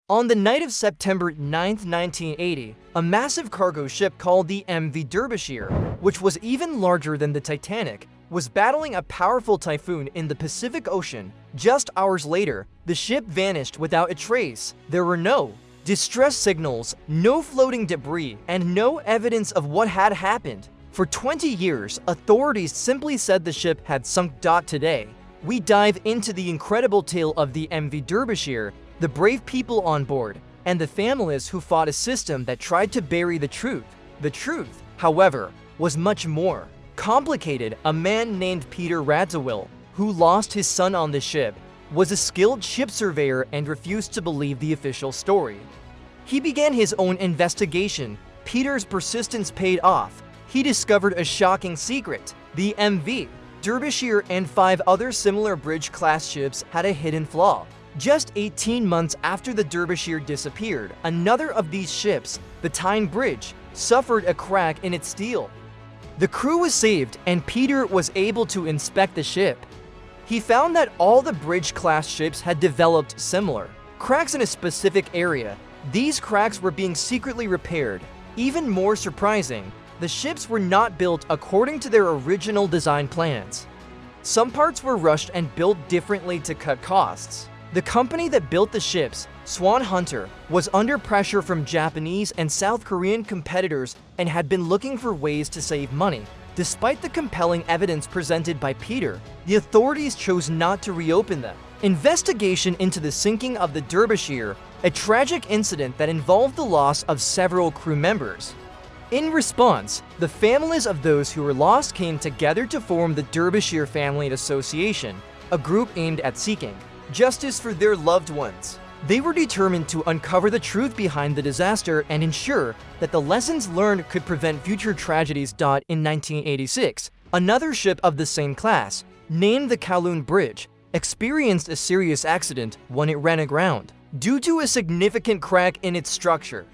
On the night of September 9, 1980, a massive cargo ship called the MV Derbyshire, which was even larger than the Titanic, was battling a powerful typhoon in the Pacific Ocean. Just hours later, the ship vanished without a trace. There were no distress signals, no floating debris, and no evidence of what had happened. For 20 years, authorities simply said the ship had sunk. Today, we dive into the incredible tale of the MV Derbyshire, the brave people on board, and the families who fought a system that tried to bury the truth. The truth, however, was much more complicated. A man named Peter Radziwill, who lost his son on the ship, was a skilled ship surveyor and refused to believe the official story. He began his own investigation. Peter's persistence paid off. He discovered a shocking secret. The MV Derbyshire and 5 other similar bridge-class ships had a hidden flaw. Just 18 months after the Derbyshire disappeared, another of these ships, the Tyne Bridge, suffered a crack in its steel. The crew was saved, and Peter was able to inspect the ship. He found that all the bridge-class ships had developed similar cracks in a specific area. These cracks were being secretly repaired. Even more surprising, the ships were not built according to their original design plans. Some parts were rushed and built differently to cut costs. The company that built the ships, Swan Hunter, was under pressure from Japanese and South Korean competitors and had been looking for ways to save money. Despite the compelling evidence presented by Peter, the authorities chose not to reopen them. Investigation into the sinking of the Derbyshire, a tragic incident that involved the loss of several crew members. In response, the families of those who were lost came together to form the Derbyshire Family Association, a group aimed at seeking justice for their loved ones. They were determined to uncover the truth behind the disaster and ensure that the lessons learned could prevent future tragedies. In 1986, another ship of the same class, named the Kowloon Bridge, experienced a serious accident when it ran aground due to a significant crack in its structure.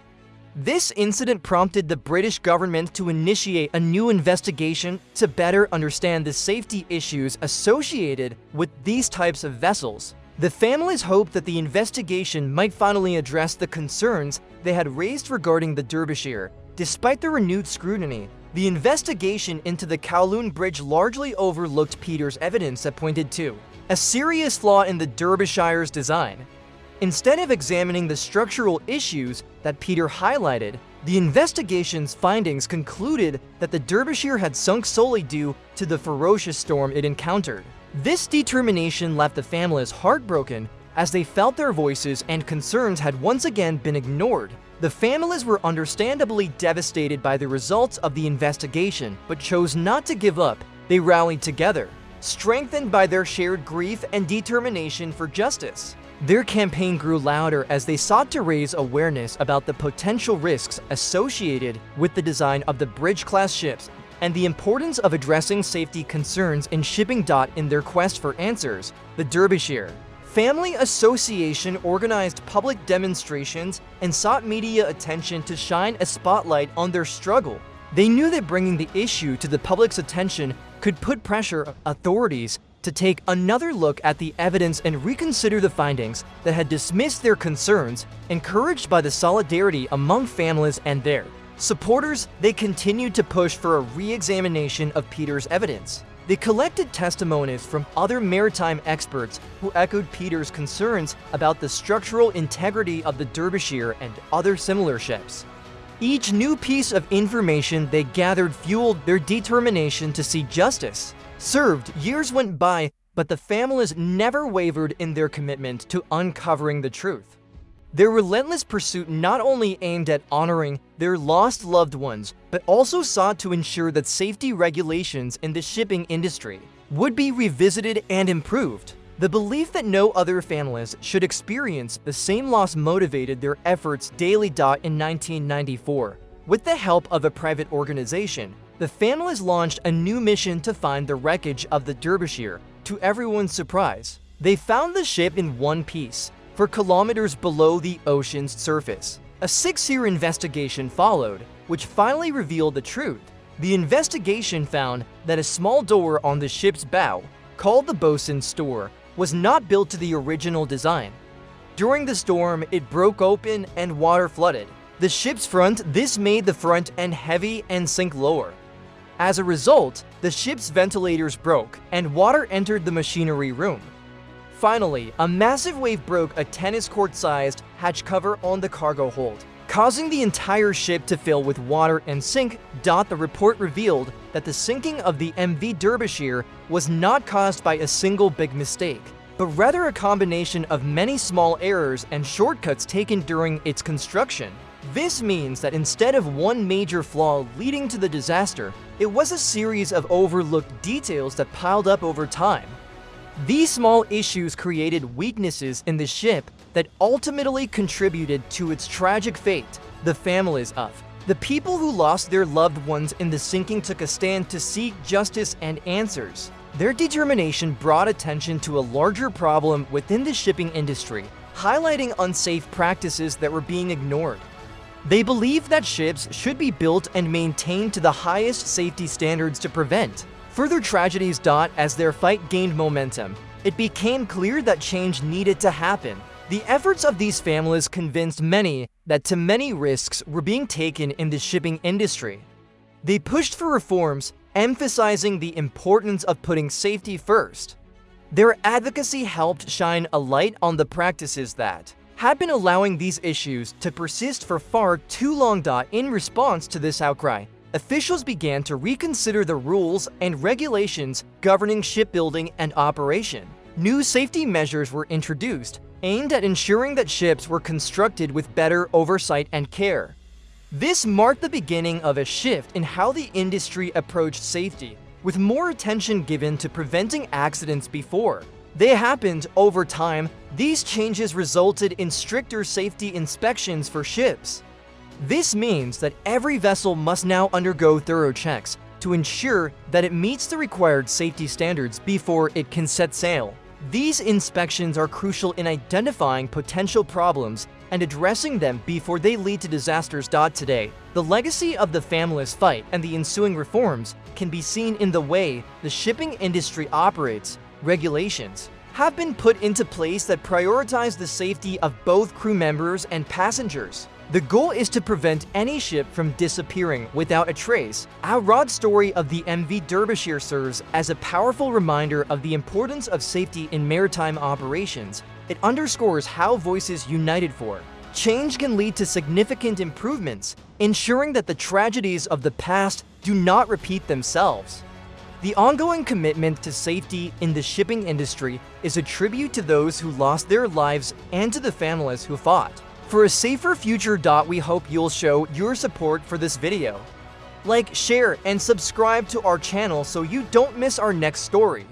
This incident prompted the British government to initiate a new investigation to better understand the safety issues associated with these types of vessels. The families hoped that the investigation might finally address the concerns they had raised regarding the Derbyshire. Despite the renewed scrutiny, the investigation into the Kowloon Bridge largely overlooked Peter's evidence that pointed to a serious flaw in the Derbyshire's design. Instead of examining the structural issues that Peter highlighted, the investigation's findings concluded that the Derbyshire had sunk solely due to the ferocious storm it encountered. This determination left the families heartbroken as they felt their voices and concerns had once again been ignored. The families were understandably devastated by the results of the investigation, but chose not to give up. They rallied together, strengthened by their shared grief and determination for justice. Their campaign grew louder as they sought to raise awareness about the potential risks associated with the design of the bridge-class ships and the importance of addressing safety concerns in shipping. In their quest for answers, the Derbyshire Family Association organized public demonstrations and sought media attention to shine a spotlight on their struggle. They knew that bringing the issue to the public's attention could put pressure on authorities to take another look at the evidence and reconsider the findings that had dismissed their concerns. Encouraged by the solidarity among families and their supporters, they continued to push for a re-examination of Peter's evidence. They collected testimonies from other maritime experts who echoed Peter's concerns about the structural integrity of the Derbyshire and other similar ships. Each new piece of information they gathered fueled their determination to see justice served. Years went by, but the families never wavered in their commitment to uncovering the truth. Their relentless pursuit not only aimed at honoring their lost loved ones, but also sought to ensure that safety regulations in the shipping industry would be revisited and improved. The belief that no other families should experience the same loss motivated their efforts daily. In 1994, with the help of a private organization, the families launched a new mission to find the wreckage of the Derbyshire. To everyone's surprise, they found the ship in one piece, for kilometers below the ocean's surface. A 6-year investigation followed, which finally revealed the truth. The investigation found that a small door on the ship's bow, called the bosun's door, was not built to the original design. During the storm, it broke open and water flooded the ship's front. This made the front end heavy and sink lower. As a result, the ship's ventilators broke and water entered the machinery room. Finally, a massive wave broke a tennis court-sized hatch cover on the cargo hold, causing the entire ship to fill with water and sink. The report revealed that the sinking of the MV Derbyshire was not caused by a single big mistake, but rather a combination of many small errors and shortcuts taken during its construction. This means that instead of one major flaw leading to the disaster, it was a series of overlooked details that piled up over time. These small issues created weaknesses in the ship that ultimately contributed to its tragic fate. The families of the people who lost their loved ones in the sinking took a stand to seek justice and answers. Their determination brought attention to a larger problem within the shipping industry, highlighting unsafe practices that were being ignored. They believed that ships should be built and maintained to the highest safety standards to prevent further tragedies. As their fight gained momentum, it became clear that change needed to happen. The efforts of these families convinced many that too many risks were being taken in the shipping industry. They pushed for reforms, emphasizing the importance of putting safety first. Their advocacy helped shine a light on the practices that had been allowing these issues to persist for far too long. In response to this outcry, officials began to reconsider the rules and regulations governing shipbuilding and operation. New safety measures were introduced, aimed at ensuring that ships were constructed with better oversight and care. This marked the beginning of a shift in how the industry approached safety, with more attention given to preventing accidents before they happened. Over time, these changes resulted in stricter safety inspections for ships. This means that every vessel must now undergo thorough checks to ensure that it meets the required safety standards before it can set sail. These inspections are crucial in identifying potential problems and addressing them before they lead to disasters. Today, the legacy of the families' fight and the ensuing reforms can be seen in the way the shipping industry operates. Regulations have been put into place that prioritize the safety of both crew members and passengers. The goal is to prevent any ship from disappearing without a trace. Our raw story of the MV Derbyshire serves as a powerful reminder of the importance of safety in maritime operations. It underscores how voices united for change can lead to significant improvements, ensuring that the tragedies of the past do not repeat themselves. The ongoing commitment to safety in the shipping industry is a tribute to those who lost their lives and to the families who fought for a safer future. We hope you'll show your support for this video. Like, share, and subscribe to our channel so you don't miss our next story.